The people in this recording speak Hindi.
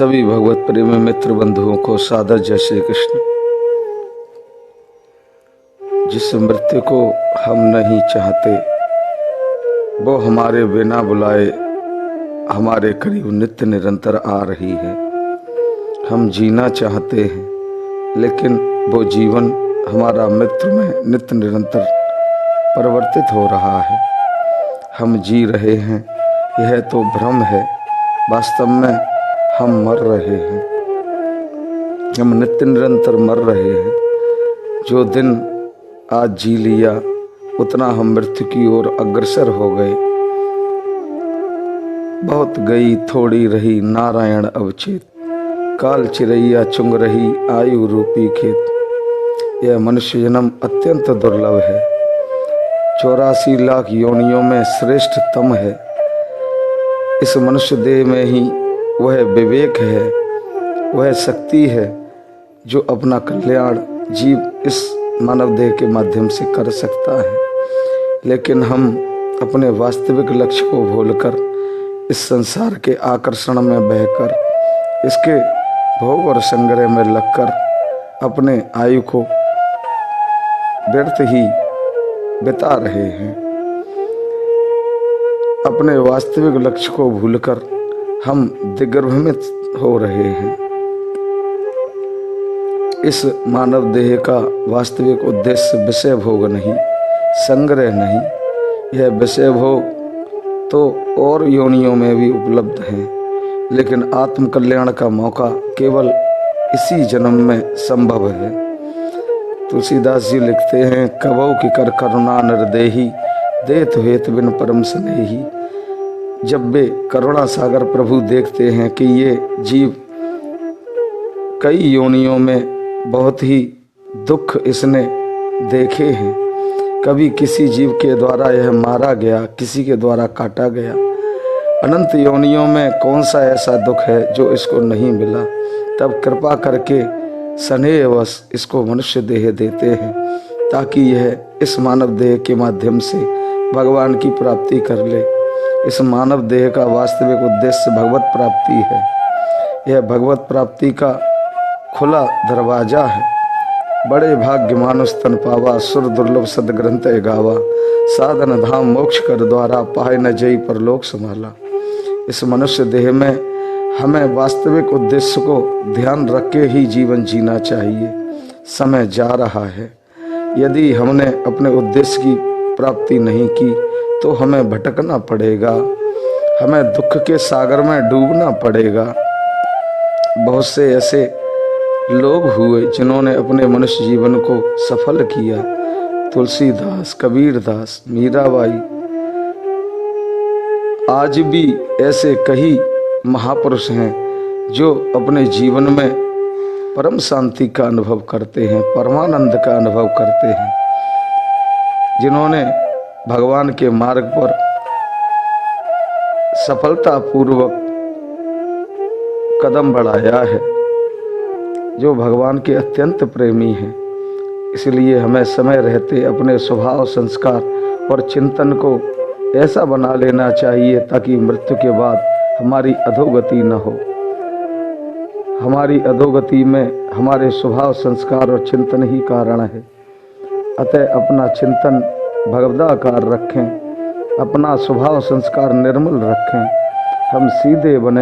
सभी भगवत प्रेमी मित्र बंधुओं को सादर जय श्री कृष्ण। जिस मृत्यु को हम नहीं चाहते वो हमारे बिना बुलाए हमारे करीब नित्य निरंतर आ रही है। हम जीना चाहते हैं लेकिन वो जीवन हमारा मृत्यु में नित्य निरंतर परिवर्तित हो रहा है। हम जी रहे हैं यह तो भ्रम है, वास्तव में हम मर रहे हैं। हम नित्य निरंतर मर रहे हैं। जो दिन आज जी लिया उतना हम मृत्यु की ओर अग्रसर हो गए। बहुत गई थोड़ी रही नारायण अवचेत, काल चिरैया चुंग रही आयु रूपी खेत। यह मनुष्य जन्म अत्यंत दुर्लभ है। 84 लाख योनियों में श्रेष्ठतम है। इस मनुष्य देह में ही वह विवेक है, वह शक्ति है जो अपना कल्याण जीव इस मानव देह के माध्यम से कर सकता है। लेकिन हम अपने वास्तविक लक्ष्य को भूलकर इस संसार के आकर्षण में बहकर इसके भोग और संग्रह में लगकर अपने आयु को व्यर्थ ही बिता रहे हैं। अपने वास्तविक लक्ष्य को भूलकर हम दिग्भ्रमित हो रहे हैं। इस मानव देह का वास्तविक उद्देश्य विषय भोग नहीं, संग्रह नहीं। यह विषय भोग तो और योनियों में भी उपलब्ध है, लेकिन आत्म कल्याण का मौका केवल इसी जन्म में संभव है। तुलसीदास जी लिखते हैं, कबहु की कर करुणा निर्देही, देत हेत बिन परम स्नेही। जब वे करुणा सागर प्रभु देखते हैं कि ये जीव कई योनियों में बहुत ही दुख इसने देखे हैं, कभी किसी जीव के द्वारा यह मारा गया, किसी के द्वारा काटा गया, अनंत योनियों में कौन सा ऐसा दुख है जो इसको नहीं मिला। तब कृपा करके स्नेहवश इसको मनुष्य देह देते हैं ताकि यह इस मानव देह के माध्यम से भगवान की प्राप्ति कर ले। इस मानव देह का वास्तविक उद्देश्य भगवत प्राप्ति है। यह भगवत प्राप्ति का खुला दरवाजा है। बड़े भाग्य मानुष तन पावा, सुर दुर्लभ सदग्रंथ गावा। साधन धाम मोक्ष कर द्वारा, पाए न जई परलोक संभाला। इस मनुष्य देह में हमें वास्तविक उद्देश्य को ध्यान रख के ही जीवन जीना चाहिए। समय जा रहा है। यदि हमने अपने उद्देश्य की प्राप्ति नहीं की तो हमें भटकना पड़ेगा, हमें दुख के सागर में डूबना पड़ेगा। बहुत से ऐसे लोग हुए जिन्होंने अपने मनुष्य जीवन को सफल किया। तुलसीदास, कबीरदास, मीराबाई, आज भी ऐसे कई महापुरुष हैं जो अपने जीवन में परम शांति का अनुभव करते हैं, परमानंद का अनुभव करते हैं, जिन्होंने भगवान के मार्ग पर सफलतापूर्वक कदम बढ़ाया है, जो भगवान के अत्यंत प्रेमी हैं। इसलिए हमें समय रहते अपने स्वभाव, संस्कार और चिंतन को ऐसा बना लेना चाहिए ताकि मृत्यु के बाद हमारी अधोगति न हो। हमारी अधोगति में हमारे स्वभाव, संस्कार और चिंतन ही कारण है। अतः अपना चिंतन भगवदाकार रखें, अपना स्वभाव संस्कार निर्मल रखें, हम सीधे बने।